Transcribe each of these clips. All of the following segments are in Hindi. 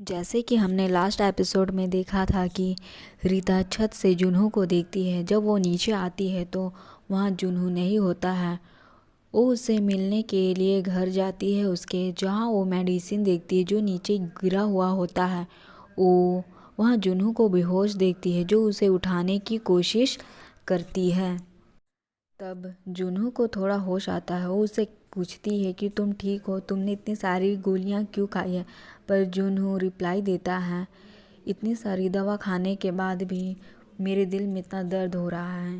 जैसे कि हमने लास्ट एपिसोड में देखा था कि रीता छत से जुन्हो को देखती है। जब वो नीचे आती है तो वहाँ जुन्हो नहीं होता है। वो उससे मिलने के लिए घर जाती है उसके, जहाँ वो मेडिसिन देखती है जो नीचे गिरा हुआ होता है। वो वहाँ जुन्हो को बेहोश देखती है जो उसे उठाने की कोशिश करती है। तब जुन्हो को थोड़ा होश आता है। वो उससे पूछती है कि तुम ठीक हो, तुमने इतनी सारी गोलियां क्यों खाई है। पर जुन्हो रिप्लाई देता है, इतनी सारी दवा खाने के बाद भी मेरे दिल में इतना दर्द हो रहा है।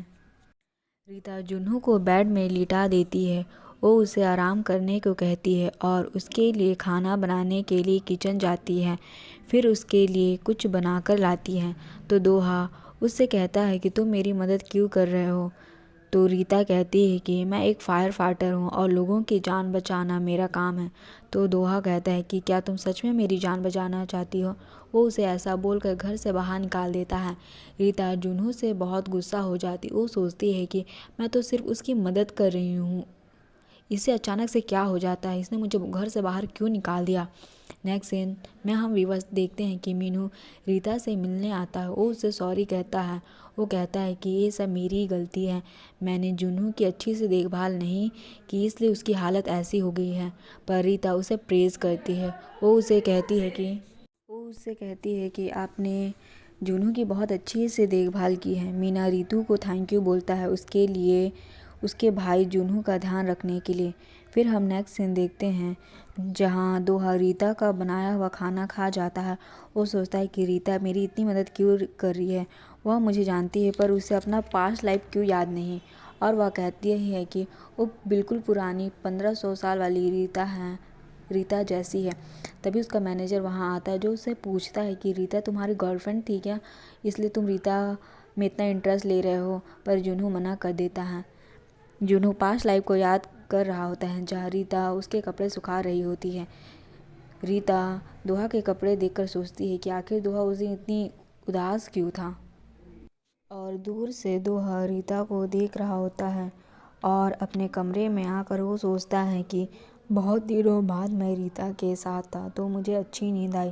रीता जुन्हो को बेड में लिटा देती है। वो उसे आराम करने को कहती है और उसके लिए खाना बनाने के लिए किचन जाती है। फिर उसके लिए कुछ बनाकर लाती है तो दोहा उससे कहता है कि तुम मेरी मदद क्यों कर रहे हो। तो रीता कहती है कि मैं एक फायर फाइटर हूँ और लोगों की जान बचाना मेरा काम है। तो दोहा कहता है कि क्या तुम सच में मेरी जान बचाना चाहती हो। वो उसे ऐसा बोलकर घर से बाहर निकाल देता है। रीता जुन्हो से बहुत गुस्सा हो जाती। वो सोचती है कि मैं तो सिर्फ उसकी मदद कर रही हूँ, इसे अचानक से क्या हो जाता है, इसने मुझे घर से बाहर क्यों निकाल दिया। नेक्स्ट सीन में हम व्यूअर्स देखते हैं कि मीनू रीता से मिलने आता है। वो उससे सॉरी कहता है। वो कहता है कि ये सब मेरी ही गलती है, मैंने जुनू की अच्छी से देखभाल नहीं की इसलिए उसकी हालत ऐसी हो गई है। पर रीता उसे प्रेज़ करती है। वो उससे कहती है कि आपने जुनू की बहुत अच्छी से देखभाल की है। मीना रीतू को थैंक यू बोलता है उसके लिए, उसके भाई जुनू का ध्यान रखने के लिए। फिर हम नेक्स्ट सीन देखते हैं जहाँ दोहा रीता का बनाया हुआ खाना खा जाता है। वो सोचता है कि रीता मेरी इतनी मदद क्यों कर रही है, वह मुझे जानती है पर उसे अपना पास्ट लाइफ क्यों याद नहीं। और वह कहती है कि वो बिल्कुल पुरानी 1500 साल वाली रीता जैसी है। तभी उसका मैनेजर वहाँ आता है जो उससे पूछता है कि रीता तुम्हारी गर्लफ्रेंड थी क्या, इसलिए तुम रीता में इतना इंटरेस्ट ले रहे हो। पर जुनू मना कर देता है। जुनू पास्ट लाइफ को याद कर रहा होता है जहाँ रीता उसके कपड़े सुखा रही होती है। रीता दोहा के कपड़े देखकर सोचती है कि आखिर दोहा उस दिन इतनी उदास क्यों था। और दूर से दोहा रीता को देख रहा होता है और अपने कमरे में आकर वो सोचता है कि बहुत दिनों बाद मैं रीता के साथ था तो मुझे अच्छी नींद आई।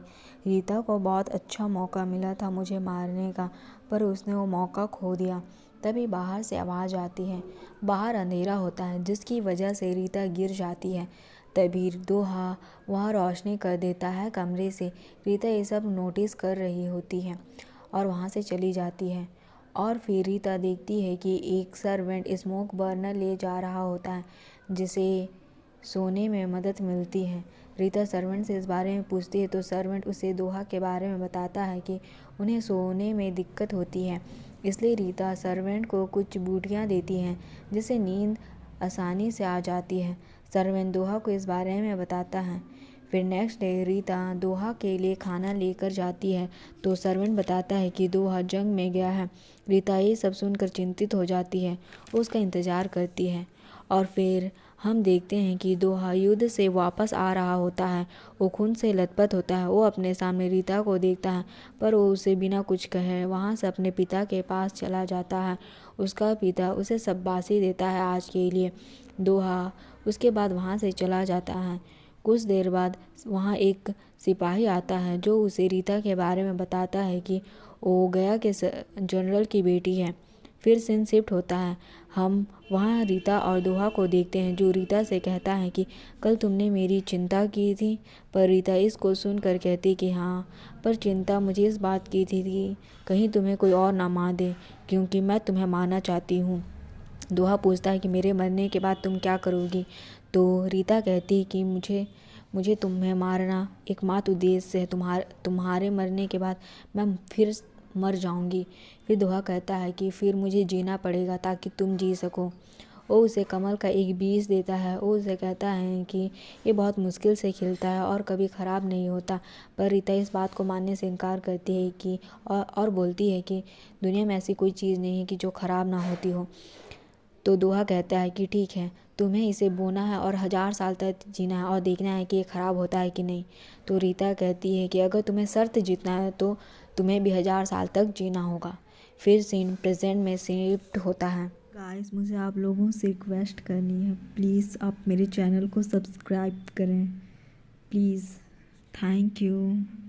रीता को बहुत अच्छा मौका मिला था मुझे मारने का, पर उसने वो मौका खो दिया। तभी बाहर से आवाज़ आती है। बाहर अंधेरा होता है जिसकी वजह से रीता गिर जाती है। तभी दोहा वहाँ रोशनी कर देता है कमरे से। रीता ये सब नोटिस कर रही होती है और वहाँ से चली जाती है। और फिर रीता देखती है कि एक सर्वेंट स्मोक बर्नर ले जा रहा होता है जिसे सोने में मदद मिलती है। रीता सर्वेंट से इस बारे में पूछती है तो सर्वेंट उसे दोहा के बारे में बताता है कि उन्हें सोने में दिक्कत होती है, इसलिए रीता सर्वेंट को कुछ बूटियाँ देती हैं जिससे नींद आसानी से आ जाती है। सर्वेंट दोहा को इस बारे में बताता है। फिर नेक्स्ट डे रीता दोहा के लिए खाना लेकर जाती है तो सर्वेंट बताता है कि दोहा जंग में गया है। रीता ये सब सुनकर चिंतित हो जाती है, वो उसका इंतज़ार करती है। और फिर हम देखते हैं कि दोहा युद्ध से वापस आ रहा होता है। वो खून से लथपथ होता है। वो अपने सामने रीता को देखता है पर वो उसे बिना कुछ कहे वहाँ से अपने पिता के पास चला जाता है। उसका पिता उसे शाबाशी देता है आज के लिए। दोहा उसके बाद वहाँ से चला जाता है। कुछ देर बाद वहाँ एक सिपाही आता है जो उसे रीता के बारे में बताता है कि वो गया के जनरल की बेटी है। फिर सीन शिफ्ट होता है। हम वहाँ रीता और दोहा को देखते हैं जो रीता से कहता है कि कल तुमने मेरी चिंता की थी। पर रीता इसको सुनकर कहती कि हाँ, पर चिंता मुझे इस बात की थी कि कहीं तुम्हें कोई और ना मार दे, क्योंकि मैं तुम्हें मारना चाहती हूँ। दोहा पूछता है कि मेरे मरने के बाद तुम क्या करोगी। तो रीता कहती है कि मुझे मुझे तुम्हें मारना एकमात्र उद्देश्य है। तुम्हारे मरने के बाद मैं फिर मर जाऊंगी। फिर दोहा कहता है कि फिर मुझे जीना पड़ेगा ताकि तुम जी सको। वो उसे कमल का एक बीज देता है। वो उसे कहता है कि ये बहुत मुश्किल से खिलता है और कभी ख़राब नहीं होता। पर रीता इस बात को मानने से इनकार करती है कि और बोलती है कि दुनिया में ऐसी कोई चीज़ नहीं है कि जो ख़राब ना होती हो। तो दोहा कहता है कि ठीक है, तुम्हें इसे बोना है और 1000 साल तक जीना है और देखना है कि ये ख़राब होता है कि नहीं। तो रीता कहती है कि अगर तुम्हें शर्त जीतना है तो तुम्हें भी 1000 साल तक जीना होगा। फिर सीन प्रेजेंट में शिफ्ट होता है। गाइस, मुझे आप लोगों से रिक्वेस्ट करनी है, प्लीज़ आप मेरे चैनल को सब्सक्राइब करें, प्लीज़। Thank you.